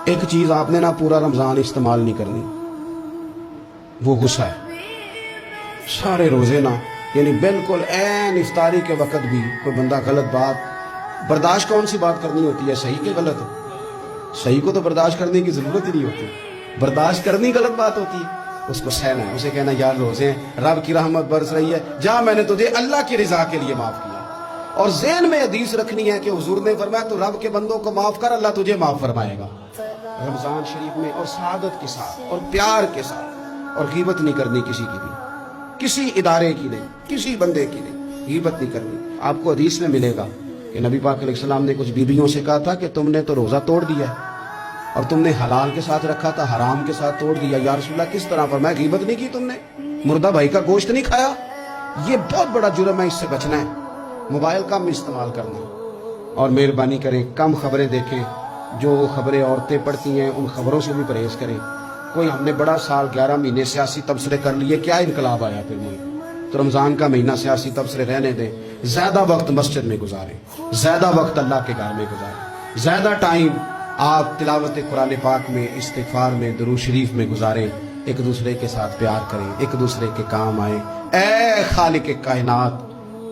ایک چیز آپ نے نا پورا رمضان استعمال نہیں کرنی، وہ غصہ ہے۔ سارے روزے نا یعنی بالکل عین افطاری کے وقت بھی کوئی بندہ غلط بات برداشت کون سی بات کرنی ہوتی ہے، صحیح کہ غلط؟ صحیح کو تو برداشت کرنے کی ضرورت ہی نہیں ہوتی، برداشت کرنی غلط بات ہوتی ہے، اس کو سہنا ہے، اسے کہنا یار روزے ہیں، رب کی رحمت برس رہی ہے، جا میں نے تجھے اللہ کی رضا کے لیے معاف کیا۔ اور ذہن میں حدیث رکھنی ہے کہ حضور نے فرمایا تو رب کے بندوں کو معاف کر، اللہ تجھے معاف فرمائے گا۔ رمضان شریف میں اور سعادت کے ساتھ اور پیار کے ساتھ، اور غیبت نہیں کرنی کسی کی بھی، کسی ادارے کی نہیں، کسی بندے کی نہیں، غیبت نہیں کرنی۔ آپ کو حدیث میں ملے گا کہ نبی پاک علیہ السلام نے کچھ بیویوں سے کہا تھا کہ تم نے تو روزہ توڑ دیا ہے اور تم نے حلال کے ساتھ رکھا تھا، حرام کے ساتھ توڑ دیا۔ یا رسول اللہ کس طرح؟ فرمایا غیبت نہیں کی تم نے، مردہ بھائی کا گوشت نہیں کھایا، یہ بہت بڑا جرم ہے، اس سے بچنا ہے۔ موبائل کم استعمال کرنا، اور مہربانی کریں کم خبریں دیکھیں، جو خبریں عورتیں پڑھتی ہیں ان خبروں سے بھی پرہیز کریں۔ کوئی ہم نے بڑا سال 11 مہینے سیاسی تبصرے کر لیے، کیا انقلاب آیا پھر ملک؟ تو رمضان کا مہینہ سیاسی تبصرے رہنے دیں، زیادہ وقت مسجد میں گزاریں، زیادہ وقت اللہ کے گھر میں گزاریں، زیادہ ٹائم آپ تلاوت قرآن پاک میں، استغفار میں، درود شریف میں گزاریں، ایک دوسرے کے ساتھ پیار کریں، ایک دوسرے کے کام آئیں۔ اے خالق کائنات،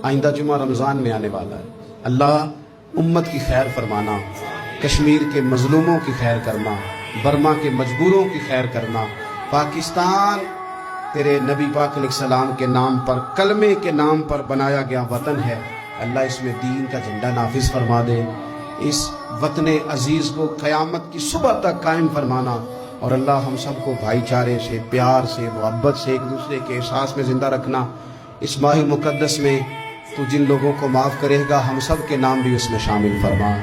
آئندہ جمعہ رمضان میں آنے والا ہے، اللہ امت کی خیر فرمانا، کشمیر کے مظلوموں کی خیر کرنا، برما کے مجبوروں کی خیر کرنا، پاکستان تیرے نبی پاک علیہ السلام کے نام پر، کلمے کے نام پر بنایا گیا وطن ہے، اللہ اس میں دین کا جھنڈا نافذ فرما دے، اس وطن عزیز کو قیامت کی صبح تک قائم فرمانا، اور اللہ ہم سب کو بھائی چارے سے، پیار سے، محبت سے، ایک دوسرے کے احساس میں زندہ رکھنا۔ اس ماہ مقدس میں تو جن لوگوں کو معاف کرے گا ہم سب کے نام بھی اس میں شامل فرما۔